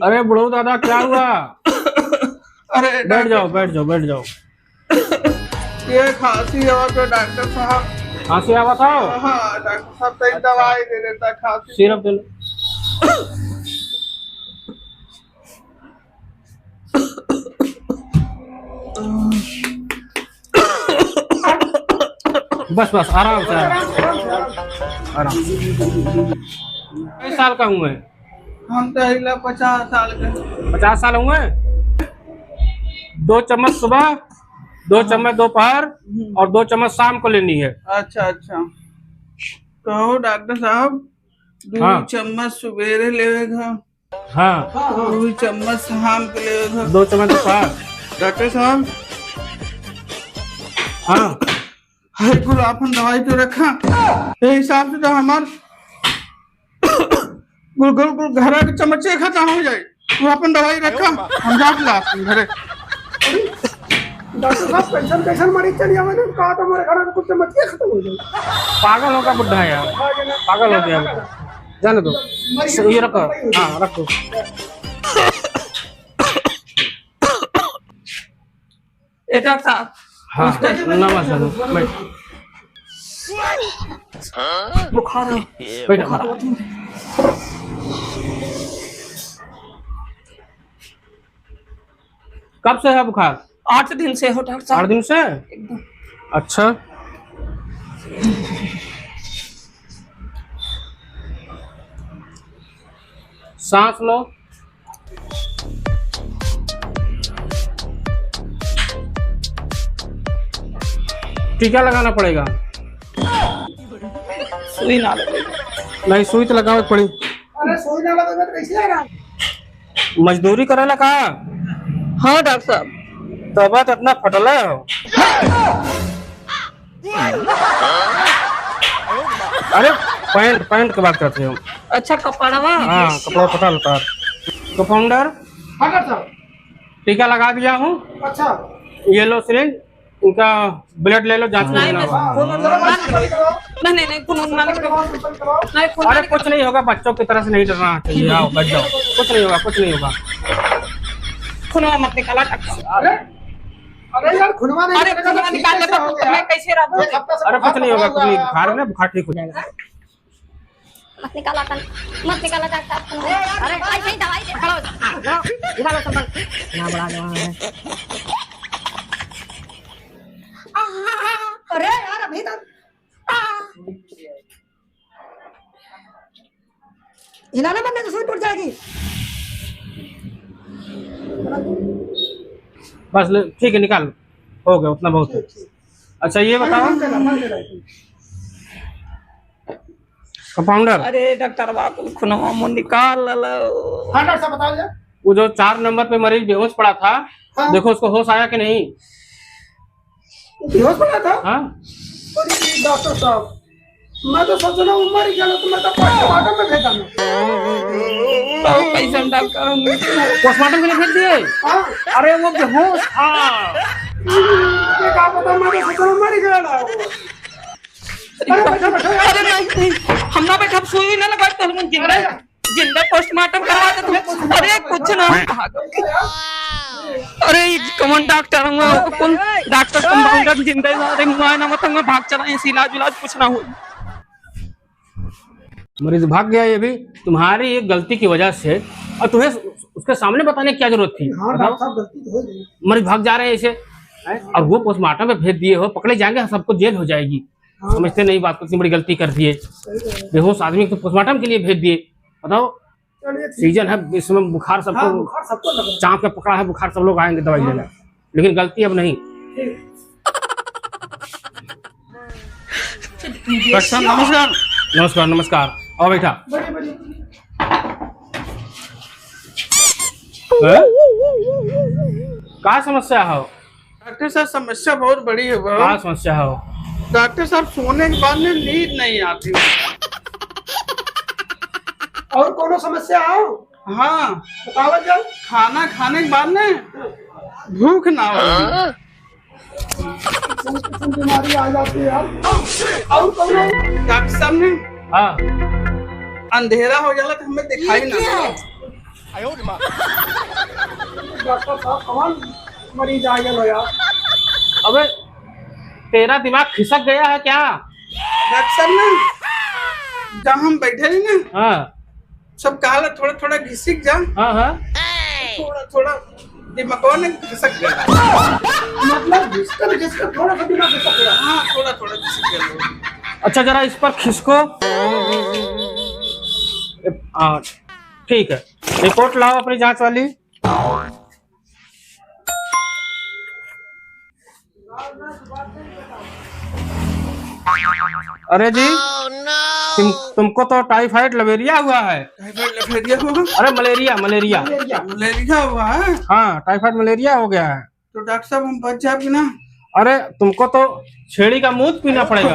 अरे बुढ़ऊ दादा क्या हुआ? अरे बैठ जाओ बैठ जाओ बैठ जाओ। ये खांसी और तो डॉक्टर साहब। खांसी आवा था? हाँ डॉक्टर साहब तो दवाई दे देता है खांसी। सिरप दे लो। बस बस आराम से आराम। कितने साल का हूँ मैं? हम तो 50 साल के। 50 साल हुए। 2 चम्मच सुबह, 2 चम्मच दोपहर और 2 चम्मच शाम को लेनी है। अच्छा अच्छा कहो डॉक्टर साहब 2 हाँ। चम्मच सुबेरे लेवेगा, हाँ 2 चम्मच शाम के लेवेगा। 2 चम्मच दोपहर। डॉक्टर साहब हाँ हर कुल आपन दवाई तो रखा ये हिसाब से तो हमार गुल घर के चमचे खत्म हो जाए। तू अपन दवाई रखा हम जात ला अपन घरे। डॉक्टर साहब पेंशन मरीज चली आवे ना कहा तो हमारे घर में कुछ मत खत्म हो जाए। पागल होगा बुढ़ा है यार, पागल हो गया। जाने दो ये रखो। हाँ रखो। डॉक्टर साहब हाँ नमस्कार बैठ। बुखार है। बैठ। कब से है बुखार? 8 दिन से हो डॉक्टर 8 साहब। दिन से? एकदम। अच्छा सांस लो। टीका लगाना पड़ेगा। सुई ना लगे। नहीं सुई तो लगाओ पड़ी। अरे सोई ना लगे तो कैसे आ रहा? मजदूरी करेला कहा? हाँ डॉक्टर साहब। तबीयत इतना फटला हो। अरे पैंट पैंट की बात करते हो? अच्छा कपड़वा। हाँ कपड़ा पता उतार। कंपाउंडर हाँ डॉक्टर साहब। टीका लगा दिया हूँ। अच्छा ये लो सिरिंज, इनका ब्लड ले लो जांच में लेना होगा। नहीं खून ना नहीं खून। अरे कुछ नहीं होगा, बच्चों की तरह से नहीं डरना चाहिए। आओ बैठ जाओ, कुछ नहीं होगा कुछ नहीं होगा। खून मत निकाला डॉक्टर। अरे अरे यार खुनवा नहीं। अरे खून निकालने पर मैं कैसे रहूं? अरे कुछ नहीं होगा, कुछ नहीं। बुखार है ना, बुखार ठीक हो जाएगा। मत निकाला डॉक्टर। अरे ऐसे ही दवाई दे खड़ा हो जा। निकालो संपर्क ना बड़ा जवान है। अरे यार अभी तक हिलाना बनने तो सुई टूट जाएगी। बस ठीक है निकाल, हो गया उतना बहुत है। अच्छा ये बताओ कंपाउंडर, अरे डॉक्टर बाबू खूनवा मुंह निकाल लो। हाँ डॉक्टर साहब बताओ जा। वो जो 4 नंबर पे मरीज बेहोश पड़ा था, हाँ। देखो उसको होश आया कि नहीं? बेहोश पड़ा था? हाँ अरे डॉक्टर साहब मैं तो सोच रहा हूँ मर गया तो मैं तो पोस्टमार्टम में भेजा मैं। तो कैसे डॉक्टर पोस्टमार्टम के लिए भेज दिए? हाँ अरे वो बेहोश था। ये क्या पता मैं तो सोच रहा हूँ मर गया ना वो। अरे बैठो बैठो अरे नहीं हम ना बैठा सुई ना लगा तो हम जिंदा पोस्टमार्टम करवा दे तुम। अरे कुछ ना। अरे कौन डॉक्टर कौन डॉक्टर कंपाउंडर जिंदा अरे मुआयना मत मैं भाग चला ऐसी इलाज कुछ ना हो। मरीज भाग गया ये भी तुम्हारी एक गलती की वजह से, और तुम्हें उसके सामने बताने की क्या जरूरत थी? हाँ डॉक्टर साहब गलती तो हो गई। मरीज भाग जा रहे हैं ऐसे हैं? और वो पोस्टमार्टम में भेज दिए हो, पकड़े जाएंगे, सबको जेल हो जाएगी। समझते नहीं बात को, इतनी बड़ी गलती कर दिए। बेहोश आदमी को पोस्टमार्टम के लिए भेज दिए। बताओ सीजन है इसमें बुखार सबको चाँप के पकड़ा है बुखार, सब लोग आएंगे दवाई लेना, लेकिन गलती अब नहीं। नमस्कार। नमस्कार नमस्कार, आओ बैठा। क्या समस्या हो? डॉक्टर साहब समस्या बहुत बड़ी है। क्या समस्या हो? डॉक्टर साहब सोने के बाद में नींद नहीं आती। और कोनो समस्या हो? हाँ बताओ जा। खाना खाने के बाद में भूख ना हो। बीमारी आ जाती है यार। और कोनो डॉक्टर साहब ने हाँ अंधेरा हो जाला तो हमें दिखाई ना दे। डॉक्टर साहब कौन मरीज आ गया यार। अबे तेरा दिमाग खिसक गया है क्या? डॉक्टर साहब ना जब हम बैठे ही ना हाँ सब कहा थोड़ा थोड़ा घिसक जा, हाँ हाँ। थोड़ा थोड़ा दिमाग ने घिसक गया। मतलब घिसकर थोड़ा सा दिमाग घिसक गया। हाँ थोड़ा थोड़ा घिसक गया। अच्छा जरा इस पर खिसको। हाँ ठीक है, रिपोर्ट लाओ अपनी जांच वाली। अरे जी तुमको तो टाइफाइड लवेरिया हुआ है। टाइफाइड हुआ? अरे मलेरिया मलेरिया मलेरिया हुआ है? हाँ टाइफाइड मलेरिया हो गया है। तो डॉक्टर साहब हम बच जाए ना? अरे तुमको तो छेड़ी का मूत पीना पड़ेगा।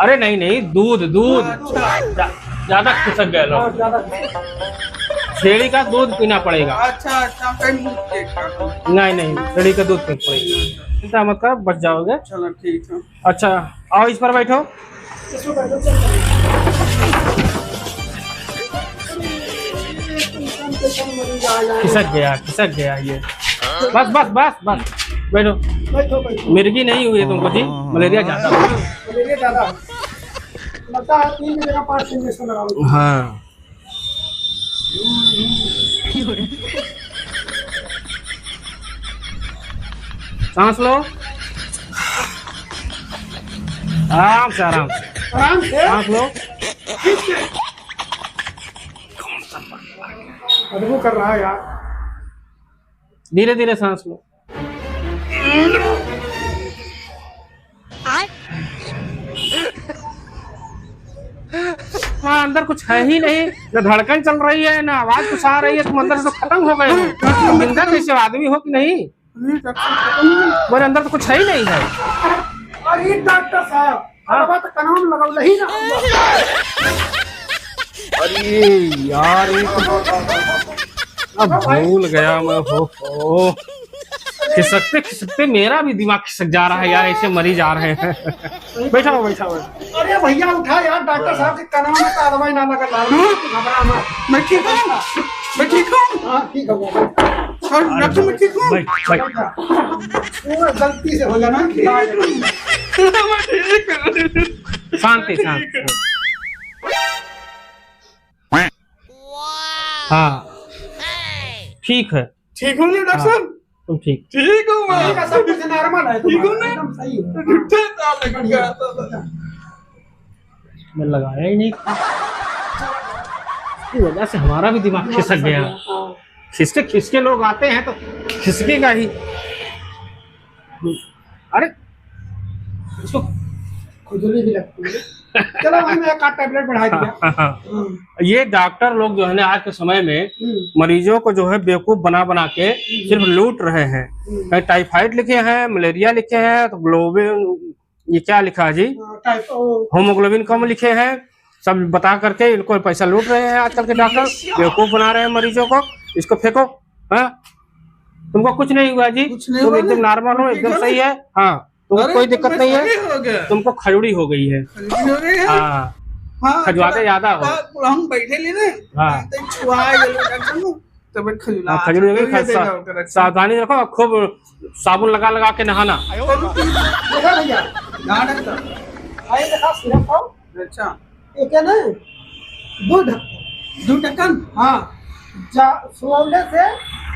अरे नहीं नहीं, दूध दूध ज्यादा खिसक गए लोग, छेड़ी का दूध पीना पड़ेगा। अच्छा अच्छा नहीं नहीं, छेड़ी का दूध पीना पड़ेगा, चिंता मत कर, बच जाओगे। चलो ठीक है। अच्छा आओ इस पर बैठो। खिसक गया ये। बस बस बस बस बैठो। मिर्गी नहीं हुई है तुमको जी, मलेरिया ज्यादा। मलेरिया ज्यादा लगता है, 3 की जगह 5 इंजेक्शन लगाओ। हाँ सांस लो आराम से आराम से आराम से सांस लो। अदबू कर रहा है यार। धीरे धीरे सांस लो। हाँ अंदर कुछ है ही नहीं, न धड़कन चल रही है ना आवाज कुछ आ रही है, तुम अंदर से तो खत्म हो गए हो। तुम जिंदा कैसे हो? आदमी हो कि नहीं? मेरे अंदर तो कुछ है ही नहीं है। अरे डॉक्टर साहब अब तो कानून लगाओ ही ना। अरे यार अब भूल गया मैं। हो खिसकते खिसकते मेरा भी दिमाग खिसक जा रहा है यार, ऐसे मरीज आ रहे हैं। बैठा हो बैठा हो। अरे भैया उठा यार, डॉक्टर साहब के कानून में कार्रवाई ना लगा। घबरा मत, मैं ठीक हूँ, मैं ठीक हूँ। हाँ ठीक है डॉक्टर, मैं ठीक हूँ। गलती से हो जाना। शांति शांति। हाँ ठीक है। ठीक हूँ डॉक्टर साहब? तुम ठीक? ठीक हूँ मैं, सब कुछ नॉर्मल है। ठीक हूँ ना? एकदम सही है। मैं लगाया ही नहीं, इसकी वजह से हमारा भी दिमाग खिसक गया। खिसके खिसके लोग आते हैं तो खिसकेगा ही। अरे इसको खुजली भी लगती है। चलो मैंने एक टैबलेट बढ़ा दिया। ये डॉक्टर लोग जो है ना आज के समय में मरीजों को जो है बेवकूफ बना बना के सिर्फ लूट रहे हैं। कहीं टाइफाइड लिखे हैं, मलेरिया लिखे हैं, तो ग्लोबिन ये क्या लिखा है जी, होमोग्लोबिन कम लिखे हैं, सब बता करके इनको पैसा लूट रहे हैं। आजकल के डॉक्टर बेवकूफ बना रहे हैं मरीजों को। इसको फेंको। हाँ तुमको कुछ नहीं हुआ जी, तुम एकदम नॉर्मल हो, एकदम सही है। हाँ तुमको कोई दिक्कत नहीं है, तुमको खजूरी हो गई है। हाँ खजवाते ज्यादा हो। हम बैठे ले ना। हाँ खजूरी हो गई। सावधानी रखो, खूब साबुन लगा लगा के नहाना। अच्छा एक है ना, दो ढक्कन। हाँ सोने से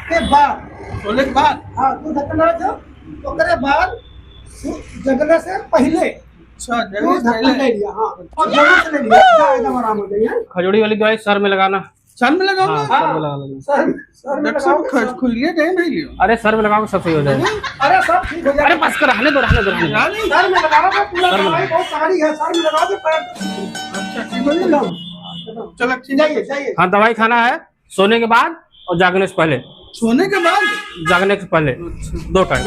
के बाद, सोने के बाद हाँ 2 ढक्कन रखो। ओकरे बाद जगने से पहले। अच्छा जगने से पहले ले लिया। हाँ और जगने से ले लिया, एकदम आराम हो जाएगा। खजूरी वाली दवाई सर में लगाना। सर में लगाओ? हाँ, सर में लगा लो। सर में लगाओ। खुलिए गए नहीं लियो। अरे सर में लगाओ सब सही हो जाएगा। अरे सब ठीक हो जाएगा। अरे बस कर, रहने दो रहने दो रहने दो। सर में लगाना था, पूरा दवाई बहुत सारी है, सर में लगा दो पैर। अच्छा ठीक हो जाएगा। चलो ठीक जाइए जाइए। हाँ दवाई खाना है सोने के बाद और जागने से पहले। सोने के बाद? जागने से पहले 2 टाइम।